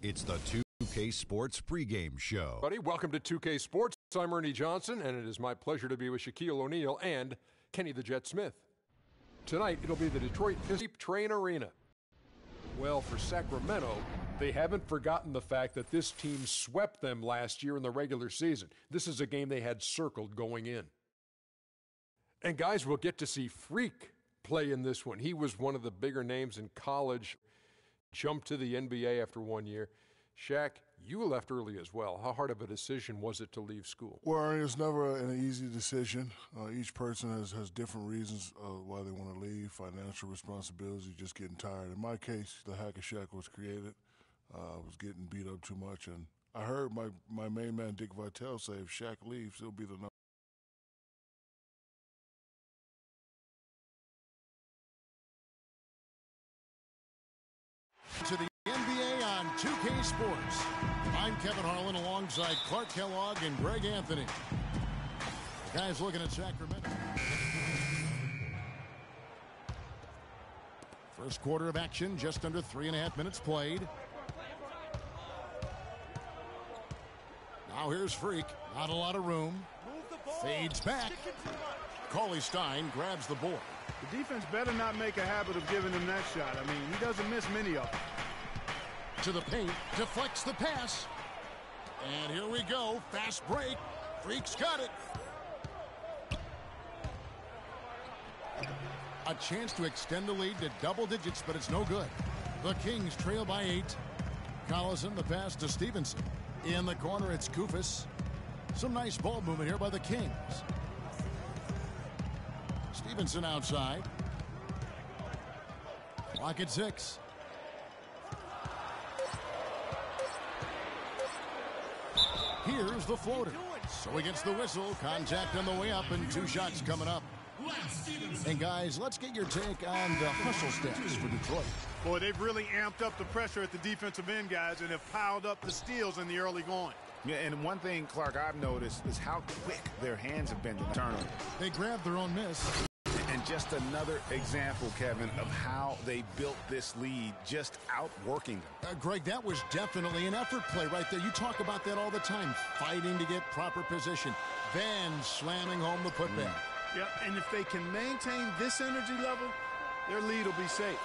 It's the 2K Sports pregame show. Buddy, welcome to 2K Sports. I'm Ernie Johnson, and it is my pleasure to be with Shaquille O'Neal and Kenny the Jet Smith. Tonight, it'll be the Detroit Pistons Train Arena. Well, for Sacramento, they haven't forgotten the fact that this team swept them last year in the regular season. This is a game they had circled going in. And guys, we'll get to see Freak play in this one. He was one of the bigger names in college, jumped to the NBA after 1 year. Shaq, you left early as well. How hard of a decision was it to leave school? Well, it's never an easy decision. Each person has different reasons why they want to leave. Financial responsibility, just getting tired. In my case, the Hack of Shaq was created. I was getting beat up too much, and I heard my main man Dick Vitale say if Shaq leaves, he'll be the number. To the NBA on 2K Sports. I'm Kevin Harlan alongside Clark Kellogg and Greg Anthony. The guys looking at Sacramento. First quarter of action, just under 3.5 minutes played. Now here's Freak. Not a lot of room. Fades back. Cauley Stein grabs the board. The defense better not make a habit of giving him that shot. I mean, he doesn't miss many of them. To the paint, deflects the pass. And here we go. Fast break. Freak's got it. A chance to extend the lead to double digits, but it's no good. The Kings trail by 8. Collison, the pass to Stevenson. In the corner, it's Koufos. Some nice ball movement here by the Kings. Stevenson outside. Clock at 6. Here's the floater. So he gets the whistle. Contact on the way up and 2 shots coming up. And guys, let's get your take on the hustle stats for Detroit. Boy, they've really amped up the pressure at the defensive end, guys, and have piled up the steals in the early going. Yeah, and one thing, Clark, I've noticed is how quick their hands have been to turnover. They grabbed their own miss. And just another example, Kevin, of how they built this lead, just outworking them. Greg, that was definitely an effort play right there. You talk about that all the time, fighting to get proper position, then slamming home the putback. Yep, and if they can maintain this energy level, their lead will be safe.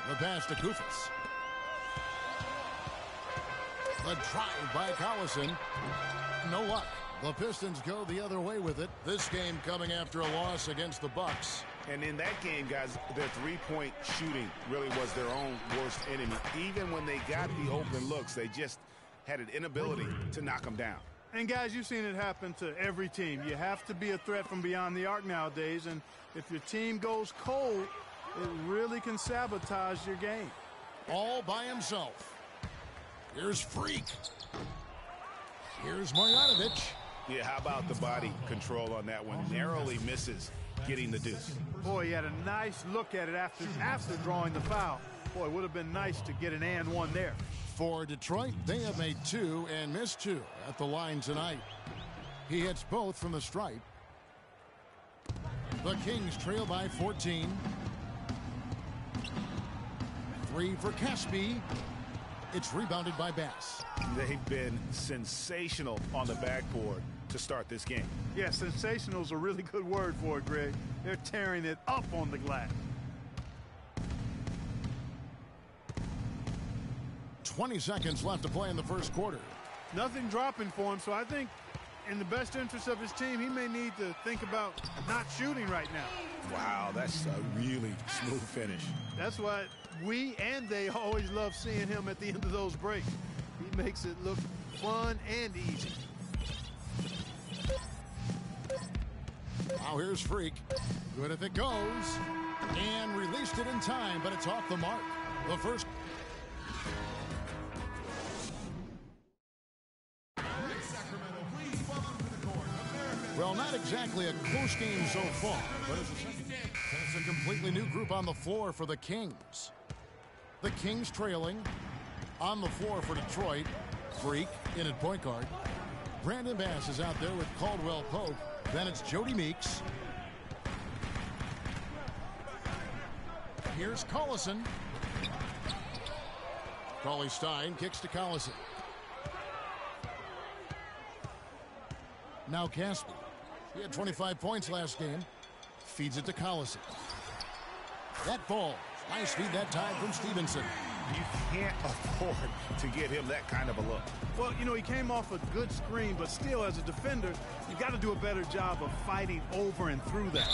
The pass to Koufos. The drive by Collison. No luck. The Pistons go the other way with it. This game coming after a loss against the Bucks. And in that game, guys, their three-point shooting really was their own worst enemy. Even when they got the open looks, they just had an inability to knock them down. And, guys, you've seen it happen to every team. You have to be a threat from beyond the arc nowadays, and if your team goes cold, it really can sabotage your game. All by himself. Here's Freak. Here's Marjanovic. Yeah, how about the body control on that one? Narrowly misses getting the deuce. Boy, he had a nice look at it after drawing the foul. Boy, it would have been nice to get an and one there. For Detroit, they have made 2 and missed 2 at the line tonight. He hits both from the stripe. The Kings trail by 14. 3 for Caspi. It's rebounded by Bass. They've been sensational on the backboard to start this game. Yeah, sensational is a really good word for it, Greg. They're tearing it up on the glass. 20 seconds left to play in the first quarter. Nothing dropping for him, so I think in the best interest of his team, he may need to think about not shooting right now. Wow, that's a really smooth finish. That's why we and they always love seeing him at the end of those breaks. He makes it look fun and easy. Now here's Freak. Good if it goes. And released it in time, but it's off the mark. The first. Well, not exactly a close game so far, but it's a completely new group on the floor for the Kings. The Kings trailing. On the floor for Detroit, Freak in at point guard. Brandon Bass is out there with Caldwell Pope. Then it's Jody Meeks. Here's Collison. Stein kicks to Collison. Now Caspi. He had 25 points last game. Feeds it to Collison. That falls. Nice feed that time from Stevenson. You can't afford to give him that kind of a look. Well, you know, he came off a good screen, but still, as a defender, you got to do a better job of fighting over and through that.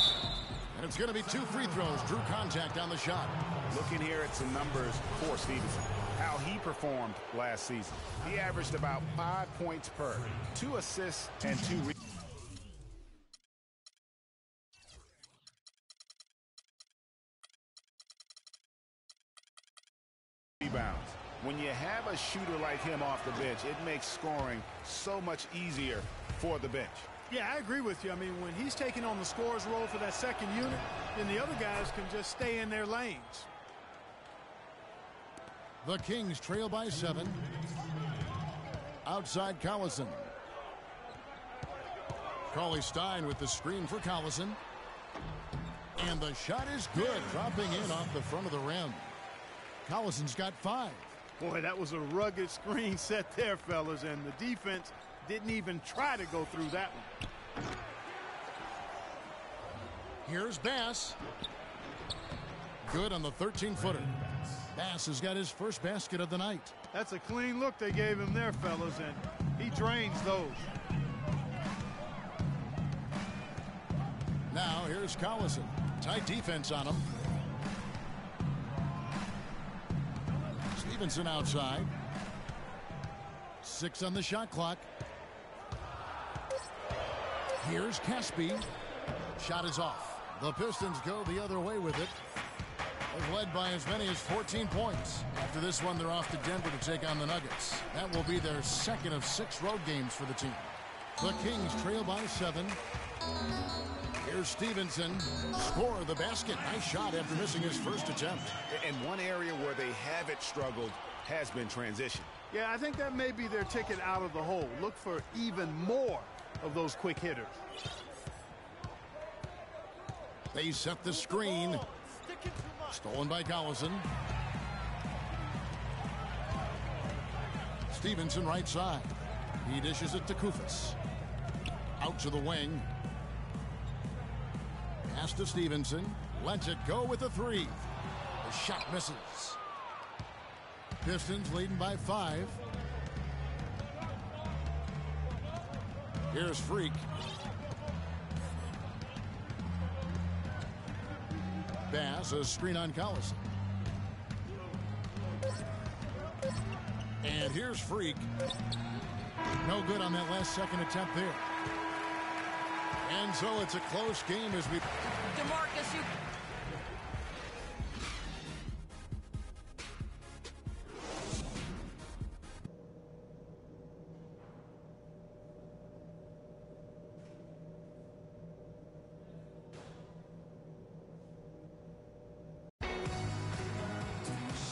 And it's going to be 2 free throws. Drew contact on the shot. Looking here at some numbers for Stevenson. How he performed last season. He averaged about 5 points per, 2 assists, and 2 rebounds. When you have a shooter like him off the bench, it makes scoring so much easier for the bench. Yeah, I agree with you. I mean, when he's taking on the scorer's role for that second unit, then the other guys can just stay in their lanes. The Kings trail by 7. Outside Collison. Stein with the screen for Collison. And the shot is good, dropping in off the front of the rim. Collison's got 5. Boy, that was a rugged screen set there, fellas, and the defense didn't even try to go through that one. Here's Bass. Good on the 13-footer. Bass has got his first basket of the night. That's a clean look they gave him there, fellas, and he drains those. Now here's Collison. Tight defense on him. Stevenson outside. 6 on the shot clock. Here's Caspi. Shot is off. The Pistons go the other way with it. They've led by as many as 14 points. After this one, they're off to Denver to take on the Nuggets. That will be their second of 6 road games for the team. The Kings trail by 7. Here's Stevenson. Score the basket. Nice shot after missing his first attempt. And one area where they haven't struggled has been transition. Yeah, I think that may be their ticket out of the hole. Look for even more of those quick hitters. They set the screen. Stolen by Collison. Stevenson right side. He dishes it to Kufis. Out to the wing. Pass to Stevenson. Lets it go with a 3. The shot misses. Pistons leading by 5. Here's Freak. Bass, a screen on Collison. And here's Freak. No good on that last second attempt there. And so it's a close game as we... DeMarcus, you...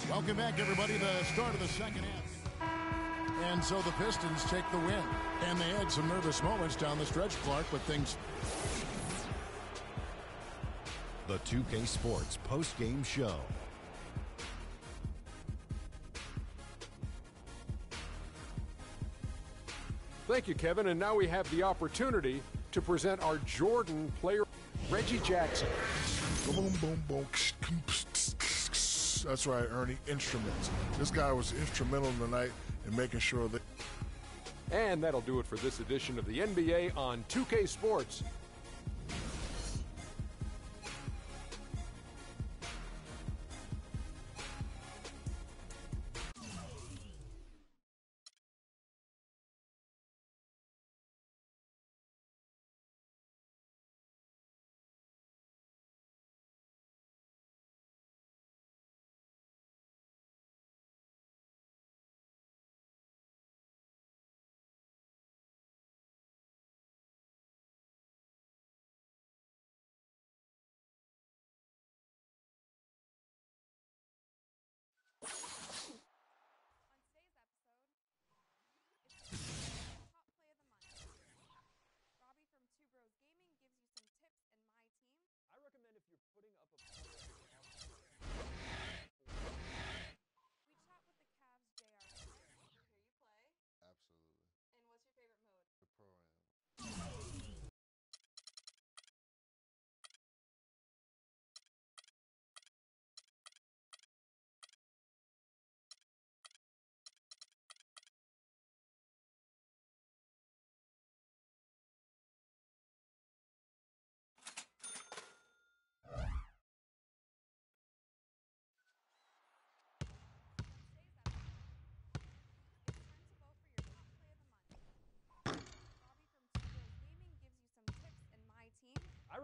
Welcome back, everybody. The start of the second half. And so the Pistons take the win. And they had some nervous moments down the stretch, Clark, but things... The 2K Sports post-game show. Thank you, Kevin. And now we have the opportunity to present our Jordan player, Reggie Jackson. Boom, boom, boom. That's right, Ernie. Instruments. This guy was instrumental tonight in making sure that... And that'll do it for this edition of the NBA on 2K Sports.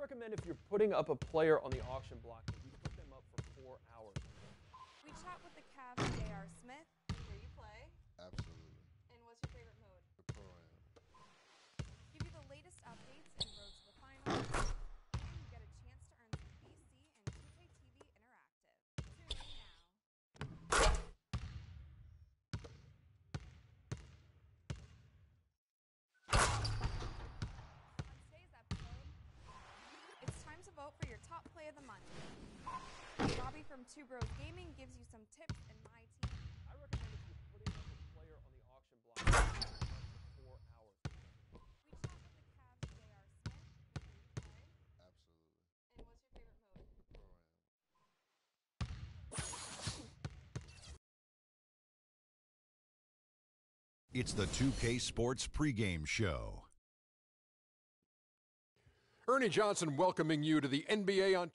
recommend if you're putting up a player on the auction block that you put them up for 4 hours. We chat with the Cavs' J.R. Smith. We hear you play. Absolutely. And what's your favorite mode? The Pro-Am. Give you the latest updates and road to the finals. And you get a chance to earn some VC and 2K TV Interactive. Tune in now. On today's episode, it's time to vote for your top play of the month. Robbie from Two Bros Gaming gives you some tips in my team. I recommend if you're putting up a player on the auction block that you put them up for 4 hours. We chat with the Cavs' J.R. Smith. We hear you play. Absolutely. And what's your favorite mode? The Pro-Am. It's the 2K Sports pregame show. Ernie Johnson welcoming you to the NBA on